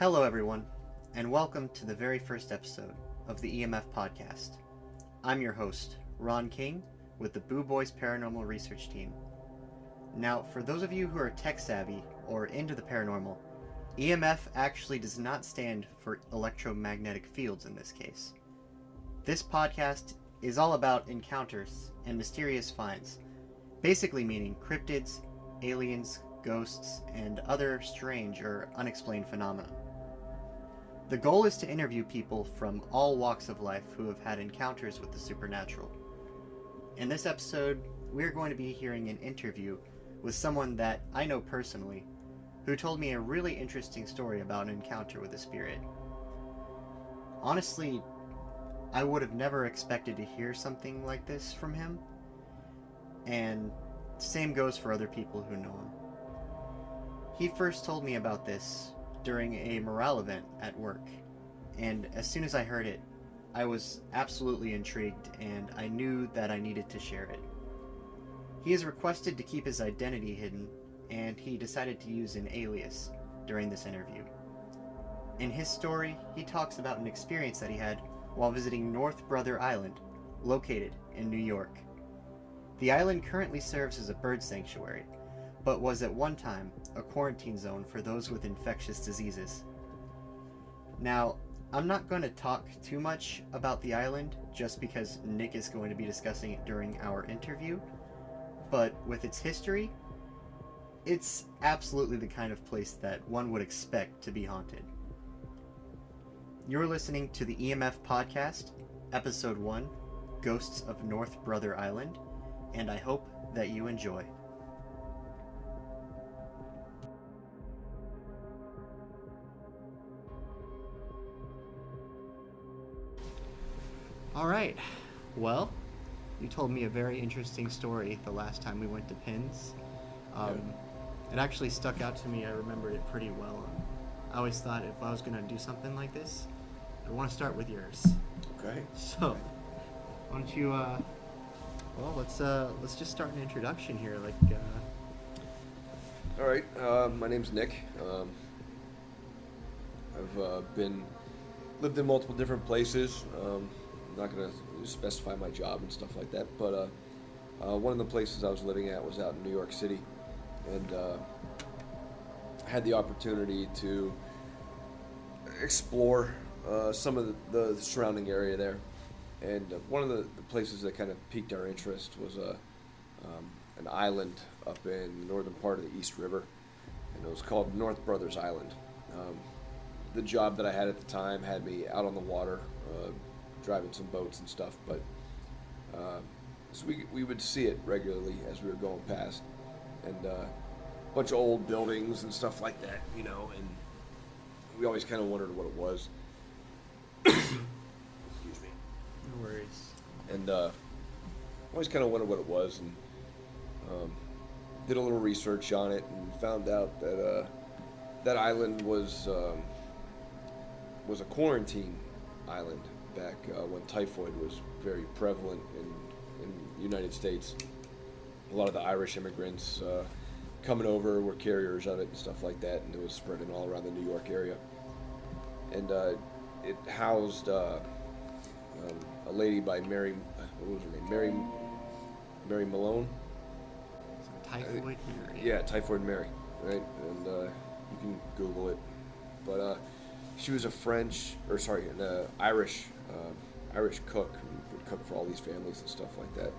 Hello, everyone, and welcome to the very first episode of the EMF podcast. I'm your host, Ron King, with the Boo Boys Paranormal Research Team. Now, for those of you who are tech savvy or into the paranormal, EMF actually does not stand for electromagnetic fields in this case. This podcast is all about encounters and mysterious finds, basically meaning cryptids, aliens, ghosts, and other strange or unexplained phenomena. The goal is to interview people from all walks of life who have had encounters with the supernatural. In this episode, we're going to be hearing an interview with someone that I know personally, who told me a really interesting story about an encounter with a spirit. Honestly, I would have never expected to hear something like this from him, and same goes for other people who know him. He first told me about this during a morale event at work, and as soon as I heard it, I was absolutely intrigued, and I knew that I needed to share it. He has requested to keep his identity hidden, and he decided to use an alias during this interview. In his story, he talks about an experience that he had while visiting North Brother Island, located in New York. The island currently serves as a bird sanctuary, but was at one time a quarantine zone for those with infectious diseases. Now, I'm not going to talk too much about the island just because Nick is going to be discussing it during our interview, but with its history, it's absolutely the kind of place that one would expect to be haunted. You're listening to the EMF podcast, episode 1, Ghosts of North Brother Island, and I hope that you enjoy. Alright, well, you told me a very interesting story the last time we went to Pins. It actually stuck out to me. I remembered it pretty well. I always thought if I was going to do something like this, I want to start with yours. Okay. So, why don't you, let's just start an introduction here. All right. My name's Nick. I've lived in multiple different places. I'm not going to specify my job and stuff like that, but one of the places I was living at was out in New York City, and I had the opportunity to explore some of the surrounding area there. And one of the places that kind of piqued our interest was an island up in the northern part of the East River, and it was called North Brothers Island. The job that I had at the time had me out on the water, driving some boats and stuff, but so we would see it regularly as we were going past, and a bunch of old buildings and stuff like that, and we always kind of wondered what it was. Excuse me. No worries. And always kind of wondered what it was, and did a little research on it and found out that that island was a quarantine island back when typhoid was very prevalent in the United States. A lot of the Irish immigrants coming over were carriers of it and stuff like that, and it was spreading all around the New York area. And it housed a lady by Mary, what was her name? Mary Malone? Typhoid Mary. Yeah, Typhoid Mary, right? And you can Google it. But she was an Irish cook who would cook for all these families and stuff like that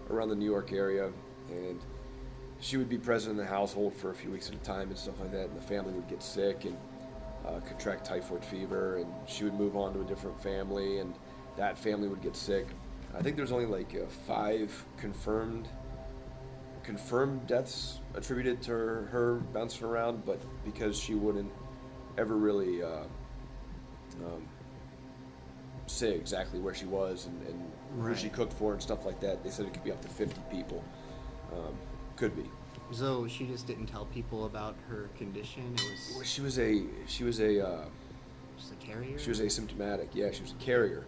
around the New York area. And she would be present in the household for a few weeks at a time and stuff like that, and the family would get sick and contract typhoid fever, and she would move on to a different family, and that family would get sick. I think there's only 5 confirmed deaths attributed to her bouncing around, but because she wouldn't ever really say exactly where she was and who she cooked for and stuff like that, they said it could be up to 50 people. Could be. So she just didn't tell people about her condition. It was. She was a carrier. She was asymptomatic. Yeah, she was a carrier,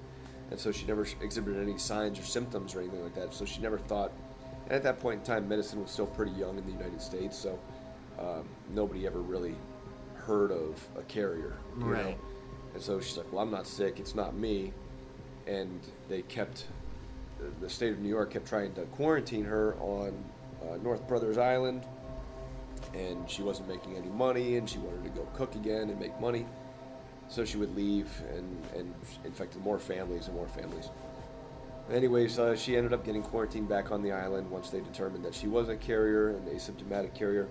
and so she never exhibited any signs or symptoms or anything like that. So she never thought. And at that point in time, medicine was still pretty young in the United States, so nobody ever really heard of a carrier, you Right. know? And so she's like, well, I'm not sick, it's not me. And they kept, the state of New York kept trying to quarantine her on North Brothers Island, and she wasn't making any money, and she wanted to go cook again and make money. So she would leave and infected more families and more families. Anyways, she ended up getting quarantined back on the island once they determined that she was a carrier, an asymptomatic carrier,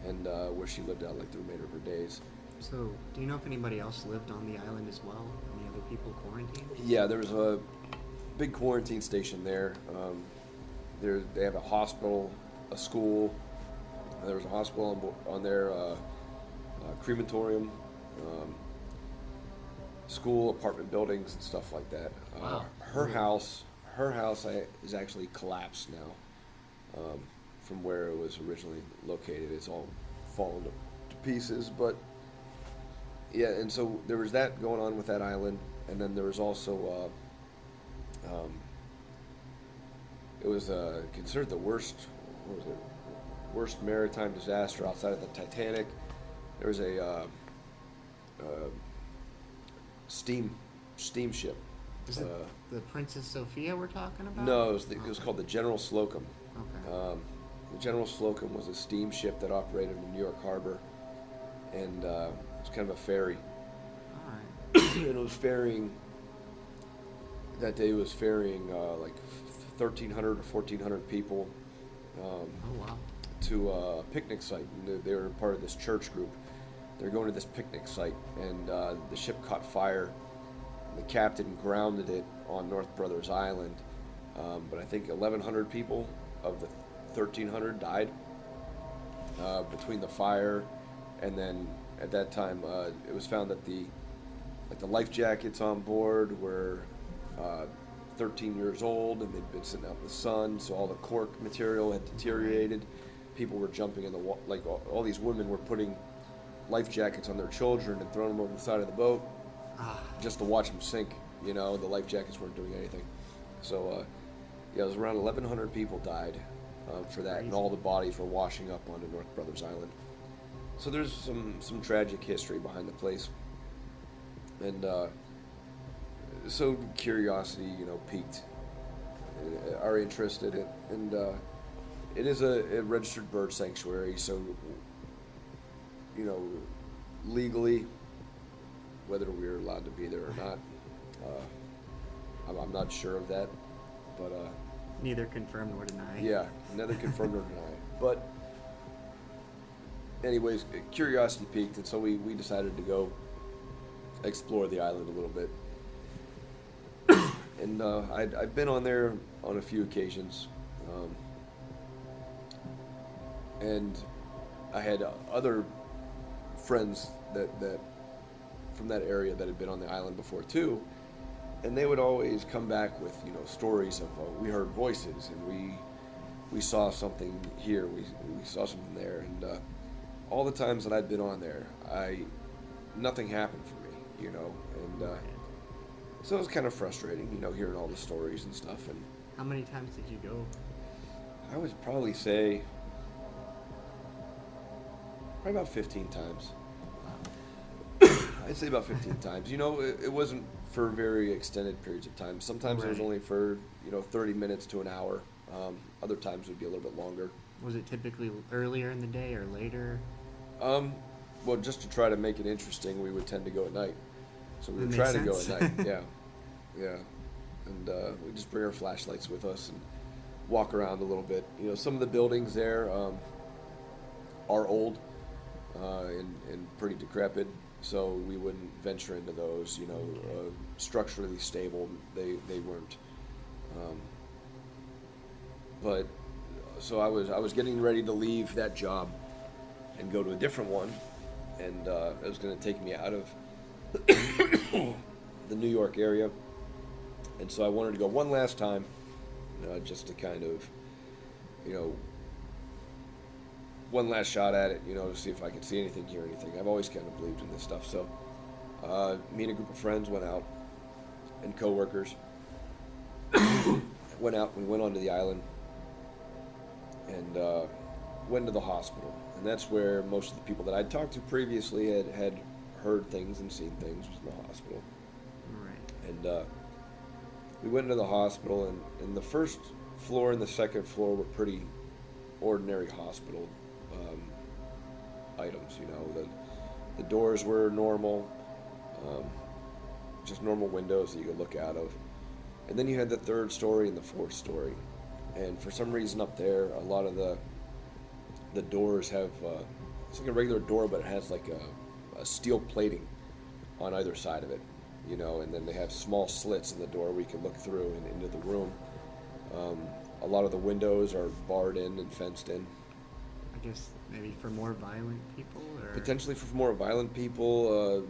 and where she lived out like the remainder of her days. So, do you know if anybody else lived on the island as well? Any other people quarantined? Yeah, there was a big quarantine station there. They have a hospital, a school. There was a hospital on there, crematorium, school, apartment buildings, and stuff like that. Wow. Her house is actually collapsed now, from where it was originally located. It's all fallen to pieces, but yeah. And so there was that going on with that island, and then there was also it was considered the worst. What was it? Worst maritime disaster outside of the Titanic. There was a steamship. Is it the Princess Sophia we're talking about? No, it was called the General Slocum. Okay. The General Slocum was a steamship that operated in New York Harbor, and it was kind of a ferry. All right. And it was ferrying. That day, it was ferrying like 1,300 or 1,400 people. Oh wow. To a picnic site. And they were part of this church group. They're going to this picnic site, and the ship caught fire. The captain grounded it on North Brothers Island, but I think 1,100 people of the 1,300 died between the fire, and then at that time it was found that the life jackets on board were 13 years old, and they'd been sitting out in the sun, so all the cork material had deteriorated. People were jumping in the water, like all these women were putting life jackets on their children and throwing them over the side of the boat just to watch them sink. You know, the life jackets weren't doing anything. So, yeah, it was around 1,100 people died for that, and all the bodies were washing up onto North Brothers Island. So there's some tragic history behind the place. And so curiosity, piqued our interest in it. And it is a registered bird sanctuary, so, legally, whether we're allowed to be there or not, I'm not sure of that, but neither confirmed nor denied. yeah, neither confirmed nor denied. But anyways, curiosity piqued, and so we decided to go explore the island a little bit. And I'd been on there on a few occasions, and I had other friends that from that area that had been on the island before too, and they would always come back with stories of we heard voices, and we saw something here, we saw something there, and all the times that I'd been on there, nothing happened for me, and so it was kind of frustrating, hearing all the stories and stuff. And How many times did you go? I would probably say about 15 times. I'd say about 15 times. It wasn't for very extended periods of time. Sometimes it was Right. only for 30 minutes to an hour. Other times it would be a little bit longer. Was it typically earlier in the day or later? Well, just to try to make it interesting, we would tend to go at night. So we That would makes try to go sense. at night. Yeah. And we just bring our flashlights with us and walk around a little bit. Some of the buildings there are old and pretty decrepit, so we wouldn't venture into those. Structurally stable, they weren't. But so I was getting ready to leave that job and go to a different one, and it was going to take me out of the New York area, and so I wanted to go one last time, just to kind of, one last shot at it, to see if I could see anything, hear anything. I've always kind of believed in this stuff. So me and a group of friends went out, and coworkers went out. We went onto the island, and went to the hospital, and that's where most of the people that I'd talked to previously had heard things and seen things was in the hospital. Right. And we went into the hospital, and the first floor and the second floor were pretty ordinary hospital items. The doors were normal, just normal windows that you could look out of. And then you had the third story and the fourth story. And for some reason up there, a lot of the doors have, it's like a regular door, but it has like a steel plating on either side of it, and then they have small slits in the door where you can look through and into the room. A lot of the windows are barred in and fenced in. I guess maybe for more violent people, or Potentially for more violent people,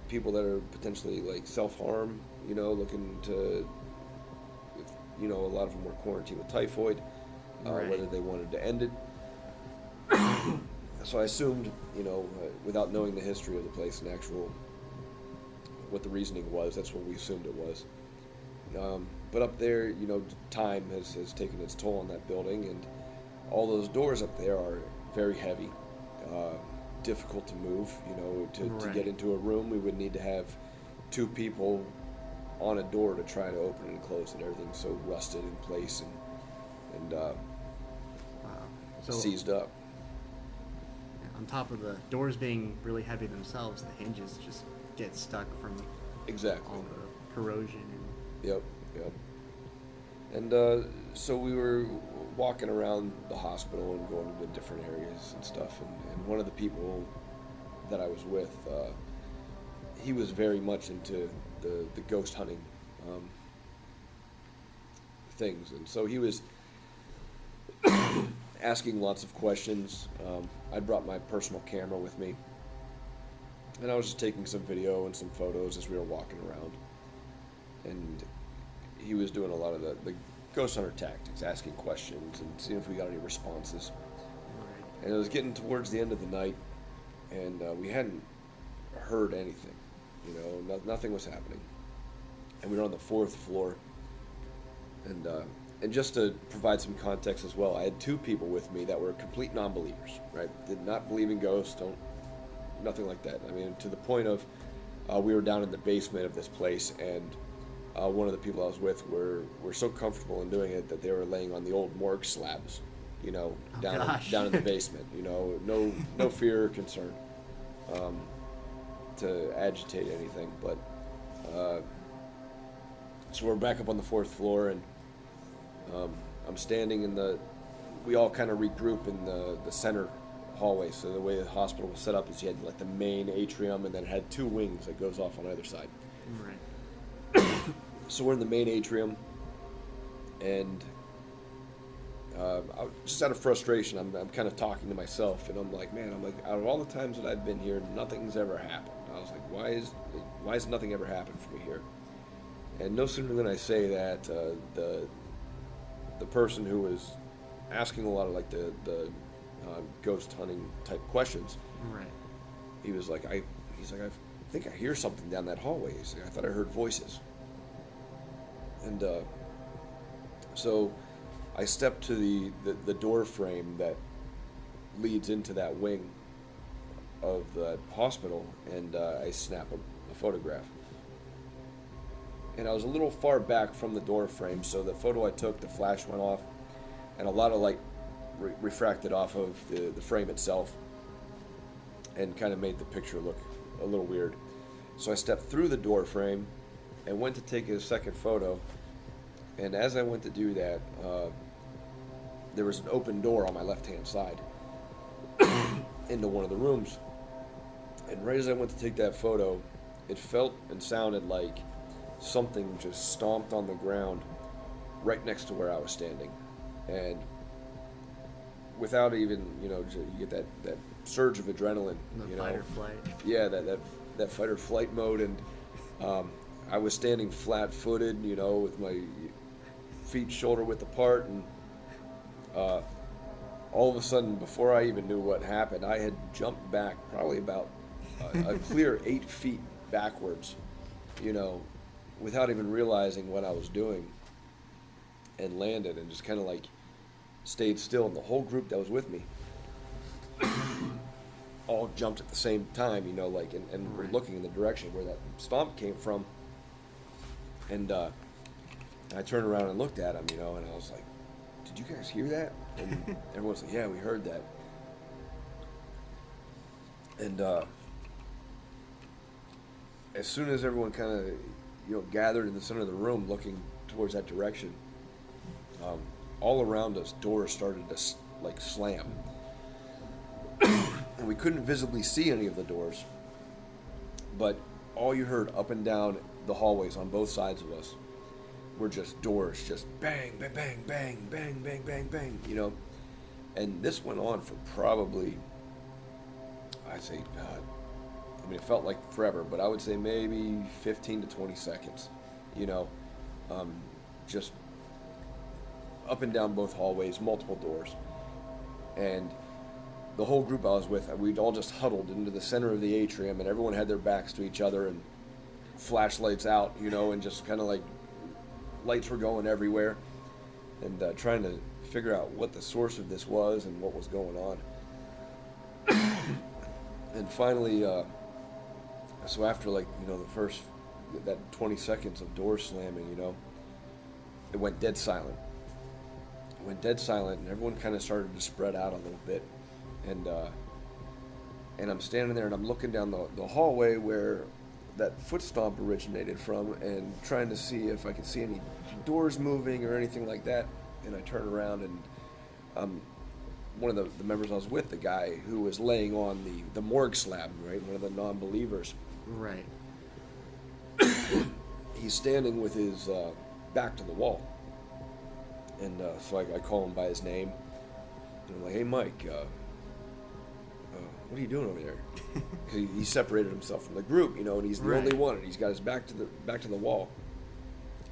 people that are potentially like self-harm, looking to, a lot of them were quarantined with typhoid, Right. whether they wanted to end it. So I assumed, without knowing the history of the place and what the reasoning was, that's what we assumed it was. But up there, time has taken its toll on that building, and all those doors up there are very heavy, difficult to move. To Right. get into a room, we would need to have two people on a door to try to open it and close it. Everything's so rusted in place and wow. So seized up. on top of the doors being really heavy themselves, the hinges just get stuck from Exactly. all the corrosion and Yep. And so we were walking around the hospital and going to different areas and stuff. And one of the people that I was with, he was very much into the ghost hunting things. And so he was asking lots of questions. I brought my personal camera with me. And I was just taking some video and some photos as we were walking around. And he was doing a lot of the ghost hunter tactics, asking questions and seeing if we got any responses. right. And it was getting towards the end of the night, and we hadn't heard anything. Nothing was happening. And we were on the fourth floor. And just to provide some context as well, I had two people with me that were complete non-believers, right? Did not believe in ghosts, nothing like that. I mean, to the point of we were down in the basement of this place, and one of the people I was with were so comfortable in doing it that they were laying on the old morgue slabs, down in the basement. No fear or concern to agitate anything. But so we're back up on the fourth floor, and I'm standing we all kind of regroup in the center hallway. So the way the hospital was set up is you had like the main atrium, and then it had two wings that goes off on either side. Right. So we're in the main atrium, and just out of frustration, I'm kind of talking to myself, and I'm like, out of all the times that I've been here, nothing's ever happened. I was like, why has nothing ever happened for me here? And no sooner than I say that, the person who was asking a lot of like the ghost hunting type questions, Right. he was like, I think I hear something down that hallway. He's like, I thought I heard voices. And so I stepped to the door frame that leads into that wing of the hospital, and I snap a photograph. And I was a little far back from the door frame, so the photo I took, the flash went off, and a lot of light refracted off of the frame itself, and kind of made the picture look a little weird. So I stepped through the door frame and went to take a second photo, and as I went to do that, there was an open door on my left-hand side into one of the rooms. And right as I went to take that photo, it felt and sounded like something just stomped on the ground right next to where I was standing. And without even, you get that surge of adrenaline, The fight or flight. Yeah, that fight or flight mode. And I was standing flat-footed, with my feet shoulder width apart, and all of a sudden, before I even knew what happened, I had jumped back probably about a clear 8 feet backwards, without even realizing what I was doing, and landed and just kind of like stayed still. And the whole group that was with me all jumped at the same time, you know, like, and we're Right. looking in the direction where that stomp came from. And I turned around and looked at him, you know, and I was like, "Did you guys hear that?" And everyone's like, "Yeah, we heard that." And as soon as everyone kind of, you know, gathered in the center of the room looking towards that direction, all around us doors started to like slam. And we couldn't visibly see any of the doors, but all you heard up and down the hallways on both sides of us were just doors, just bang, bang, bang, bang, bang, bang, bang, bang, you know. And this went on for probably, I'd say, I mean, it felt like forever, but I would say maybe 15 to 20 seconds, you know, just up and down both hallways, multiple doors. And the whole group I was with, we'd all just huddled into the center of the atrium, and everyone had their backs to each other and flashlights out, you know, and just kind of like lights were going everywhere, and trying to figure out what the source of this was and what was going on. And finally, so after, like, you know, the first, that 20 seconds of door slamming, you know, it went dead silent. It went dead silent, and everyone kind of started to spread out a little bit. And I'm standing there, and I'm looking down the hallway where that foot stomp originated from, and trying to see if I could see any doors moving or anything like that. And I turn around, and one of the members I was with, the guy who was laying on the morgue slab, right, one of the non-believers. Right. He's standing with his back to the wall. And so I call him by his name. And I'm like, "Hey, Mike, what are you doing over there?" Because he separated himself from the group, you know, and he's the only one, and he's got his back to the wall.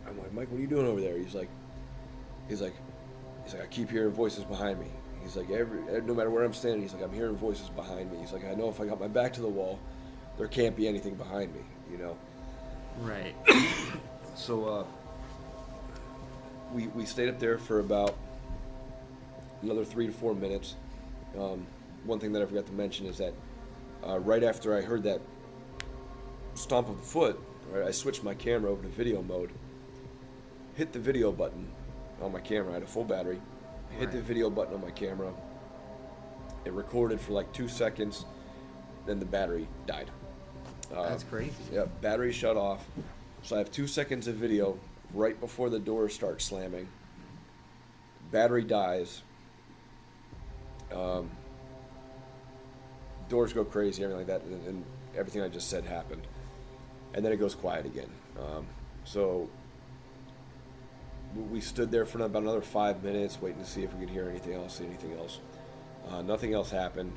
I'm like, "Mike, what are you doing over there?" He's like, "I keep hearing voices behind me." He's like, no matter where I'm standing, he's like, "I'm hearing voices behind me." He's like, "I know if I got my back to the wall, there can't be anything behind me, you know." Right. So we stayed up there for about another 3 to 4 minutes. One thing that I forgot to mention is that right after I heard that stomp of the foot, right, I switched my camera over to video mode, hit the video button on my camera. I had a full battery. Hit the video button on my camera. It recorded for like 2 seconds, then the battery died. That's crazy. Yeah, battery shut off. So I have 2 seconds of video right before the doors start slamming. Battery dies. Doors go crazy, everything like that, and everything I just said happened. And then it goes quiet again. So we stood there for about another 5 minutes, waiting to see if we could hear anything else, see anything else. Nothing else happened,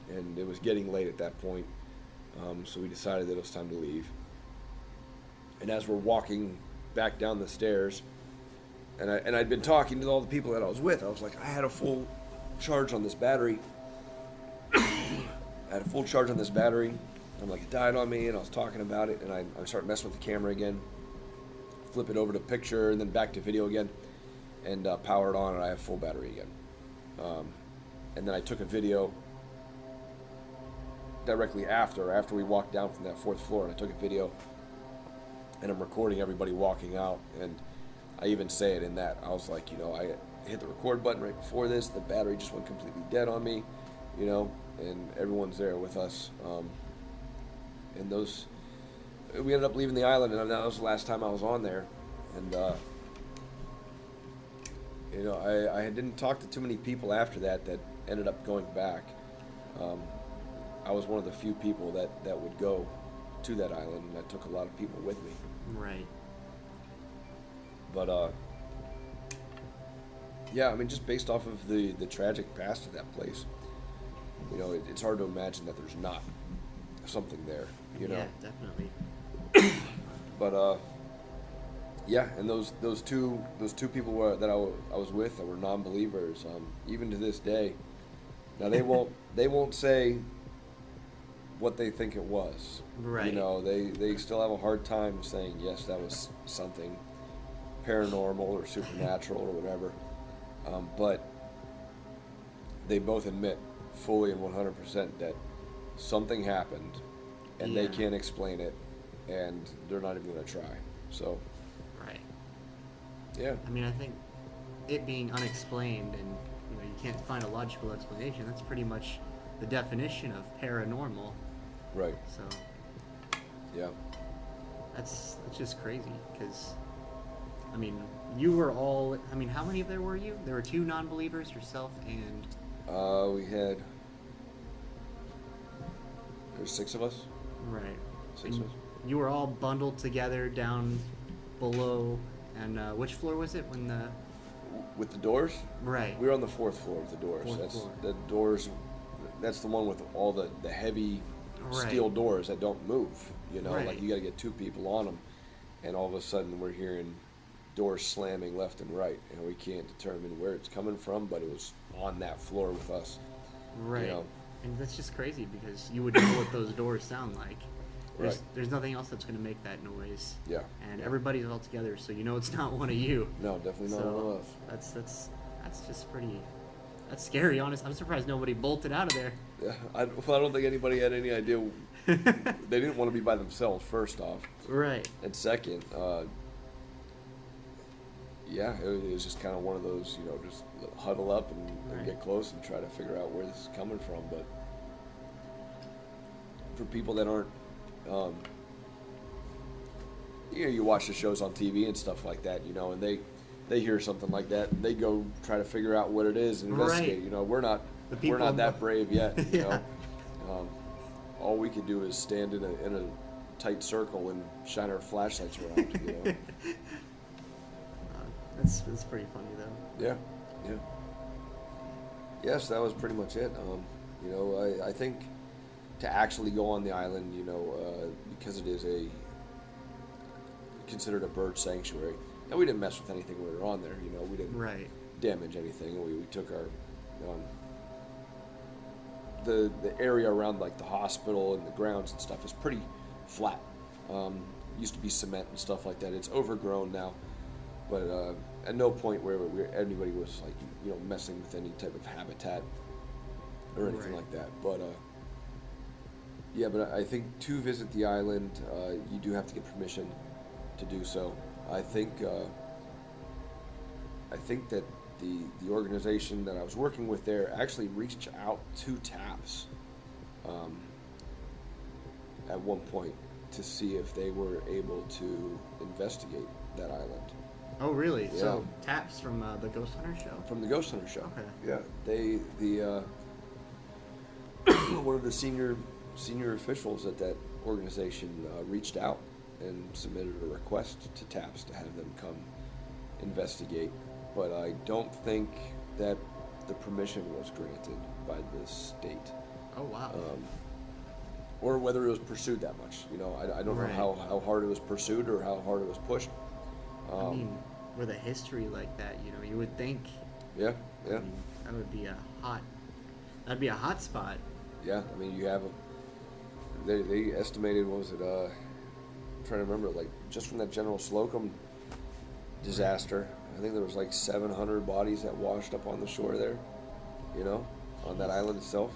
and it was getting late at that point. So we decided that it was time to leave. And as we're walking back down the stairs, and I'd been talking to all the people that I was with, I was like, I had a full charge on this battery. I had a full charge on this battery. I'm like, it died on me, and I was talking about it, and I started messing with the camera again, flip it over to picture, and then back to video again, and power it on, and I have full battery again. And then I took a video directly after we walked down from that 4th floor, and I took a video, and I'm recording everybody walking out, and I even say it in that. I was like, you know, I hit the record button right before this, the battery just went completely dead on me, you know, and everyone's there with us. And we ended up leaving the island, and that was the last time I was on there. And, you know, I didn't talk to too many people after that ended up going back. I was one of the few people that would go to that island, and I took a lot of people with me. Right. But, yeah, I mean, just based off of the tragic past of that place, you know, it's hard to imagine that there's not something there, you know? Yeah, definitely. But, yeah, and those two people that I was with that were non-believers, even to this day, now they won't say what they think it was. Right. You know, they still have a hard time saying, yes, that was something paranormal or supernatural or whatever. But they both admit fully and 100% that something happened, and they Yeah. can't explain it, and they're not even going to try. So, Right. yeah, I mean, I think it being unexplained and you can't find a logical explanation. That's pretty much the definition of paranormal. right, So yeah. that's just crazy because, I mean, you were all. I mean, how many of there were you? There were two non-believers, yourself and. There's 6 of us. Right. 6 And of us. you were all bundled together down below, and which floor was it when the? With the doors? Right. We were on the 4th floor with the doors. Fourth That's floor. the doors. That's the one with all the heavy Right. steel doors that don't move. Right. Like you got to get 2 people on them, and all of a sudden we're hearing doors slamming left and right, and we can't determine where it's coming from, but it was on that floor with us. Right. know. And that's just crazy because you would know what those doors sound like. Right. There's nothing else that's going to make that noise. Yeah. And everybody's all together, so you know it's not one of you. No, definitely not So one of us. that's just pretty. That's scary. Honest, I'm surprised nobody bolted out of there. Yeah, I don't think anybody had any idea. They didn't want to be by themselves. First off, Right. and second, yeah, it was just kind of one of those, just huddle up and Right. get close and try to figure out where this is coming from. But for people that aren't, you watch the shows on TV and stuff like that, and they hear something like that and they go try to figure out what it is and investigate. Right. We're not The people we're not in that the- brave yet. Yeah. All we could do is stand in a tight circle and shine our flashlights around. That's pretty funny though. Yeah, yeah. Yes, that was pretty much it. I think to actually go on the island, because it is considered a bird sanctuary, and we didn't mess with anything when we were on there. We didn't Right. damage anything. We took our the area around like the hospital and the grounds and stuff is pretty flat. Used to be cement and stuff like that. It's overgrown now, but at no point where anybody was like messing with any type of habitat or anything Right. like that. But yeah, but I think to visit the island, you do have to get permission to do so. I think that the organization that I was working with there actually reached out to TAPS at one point to see if they were able to investigate that island. Oh really? Yeah. So Taps from the Ghost Hunter show. From the Ghost Hunter show. Okay. Yeah, the one of the senior officials at that organization reached out and submitted a request to TAPS to have them come investigate, but I don't think that the permission was granted by the state, Oh wow. or whether it was pursued that much. I don't Right. know how hard it was pursued or how hard it was pushed. I mean, with a history like that, you would think. Yeah, I yeah. mean, that'd be a hot spot. Yeah, I mean, you have they estimated, what was it, I'm trying to remember, like, just from that General Slocum disaster, I think there was like 700 bodies that washed up on the shore there, on that island itself.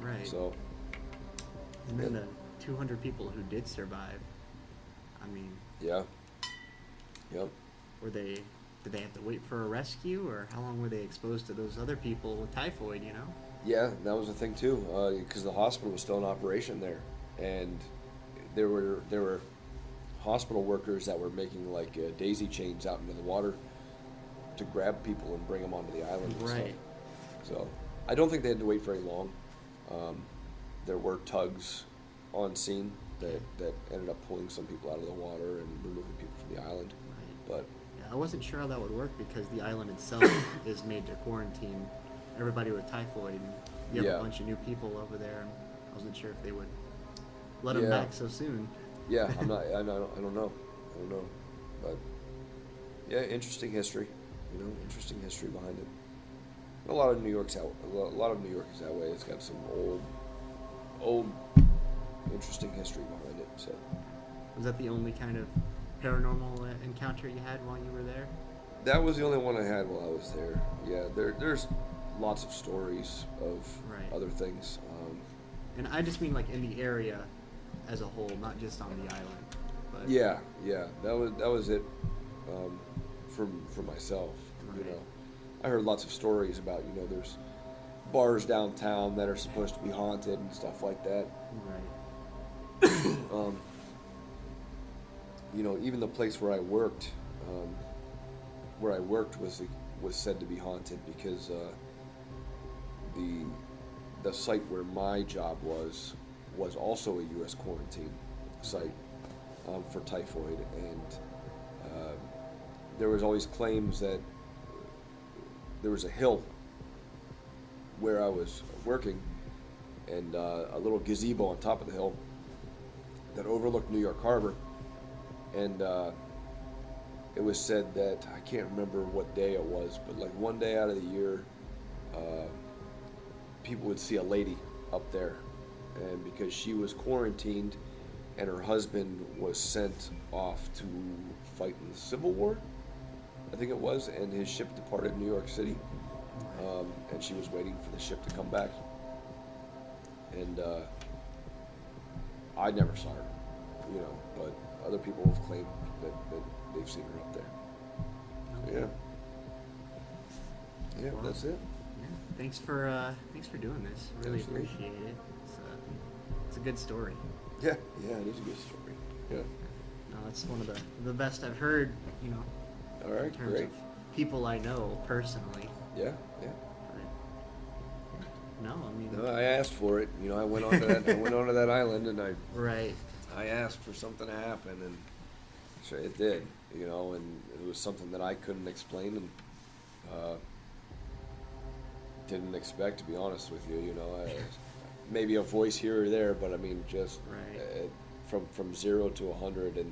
Right. So, And then the 200 people who did survive. I mean, yeah. Yep. did they have to wait for a rescue, or how long were they exposed to those other people with typhoid? Yeah, that was the thing too, because the hospital was still in operation there, and there were hospital workers that were making like daisy chains out into the water to grab people and bring them onto the island and Right. stuff. So I don't think they had to wait very long. There were tugs on scene that ended up pulling some people out of the water and removing people from the island. But Yeah, I wasn't sure how that would work because the island itself is made to quarantine everybody with typhoid, and you have Yeah. a bunch of new people over there. And I wasn't sure if they would let them Yeah. back so soon. yeah, I don't know, but yeah, interesting history. Interesting history behind it. A lot of New York is that way. It's got some old, interesting history behind it. So Was that the only kind of paranormal encounter you had while you were there? that was the only one I had while I was there. Yeah, there's lots of stories of Right. other things. And I just mean like in the area as a whole, not just on the island. But Yeah, that was it for myself. You Right. know, I heard lots of stories about there's bars downtown that are supposed to be haunted and stuff like that. Right. Even the place where I worked was said to be haunted because the site where my job was also a U.S. quarantine site for typhoid, and there was always claims that there was a hill where I was working, and a little gazebo on top of the hill that overlooked New York Harbor, and it was said that, I can't remember what day it was, but like one day out of the year, people would see a lady up there, and because she was quarantined and her husband was sent off to fight in the Civil War, I think it was, and his ship departed New York City, and she was waiting for the ship to come back, and I never saw her, but other people have claimed that they've seen her up there. Yeah, Well, that's it. Yeah. Thanks for doing this. Really Absolutely. appreciate it. It's a good story. Yeah, it is a good story. Yeah. No, it's one of the best I've heard. All right, In terms great. of people I know personally. Yeah. But, no, I mean. No, I asked for it. I went onto that. I went onto that island, and Right. I asked for something to happen, and sure it did. And it was something that I couldn't explain, and didn't expect, to be honest with you. Maybe a voice here or there, but I mean, just Right. from 0 to 100 in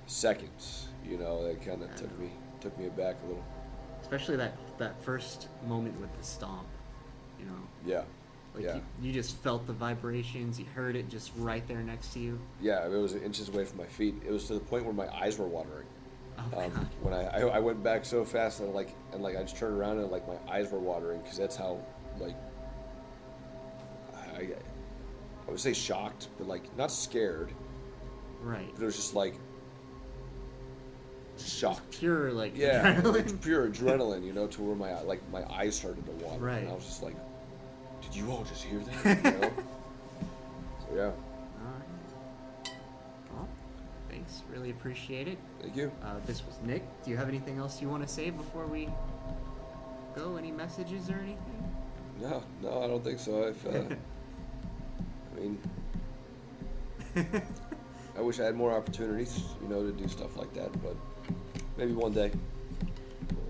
seconds. That kind of took me aback a little. Especially that first moment with the stomp. Yeah. Like Yeah. you just felt the vibrations. You heard it just right there next to you. Yeah, it was inches away from my feet. It was to the point where my eyes were watering. Oh God. When I went back so fast and I just turned around and like my eyes were watering, because that's how like I would say shocked, but like not scared, Right. but it was just like shocked. Pure like Yeah, adrenaline. like pure adrenaline, to where my eyes started to water, Right. and I was just like, did you all just hear that? So yeah, Alright. Well, thanks. Really appreciate it. thank you. This was Nick. Do you have anything else you want to say before we go? Any messages or anything? No, I don't think so. I mean, I wish I had more opportunities, to do stuff like that, but maybe one day.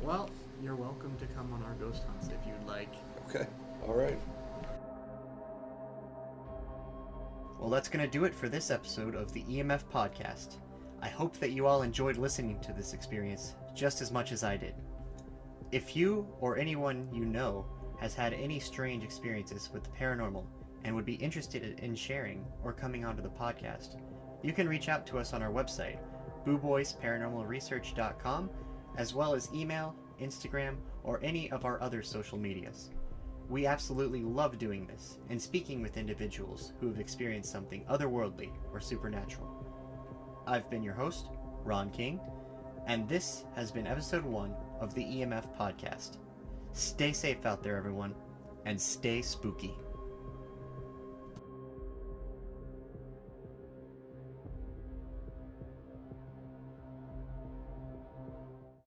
Well, you're welcome to come on our ghost hunts if you'd like. Okay, all right. Well, that's going to do it for this episode of the EMF podcast. I hope that you all enjoyed listening to this experience just as much as I did. If you or anyone you know has had any strange experiences with the paranormal and would be interested in sharing or coming onto the podcast, you can reach out to us on our website, booboysparanormalresearch.com, as well as email, Instagram, or any of our other social medias. We absolutely love doing this and speaking with individuals who have experienced something otherworldly or supernatural. I've been your host, Ron King, and this has been episode 1 of the EMF podcast. Stay safe out there, everyone, and stay spooky.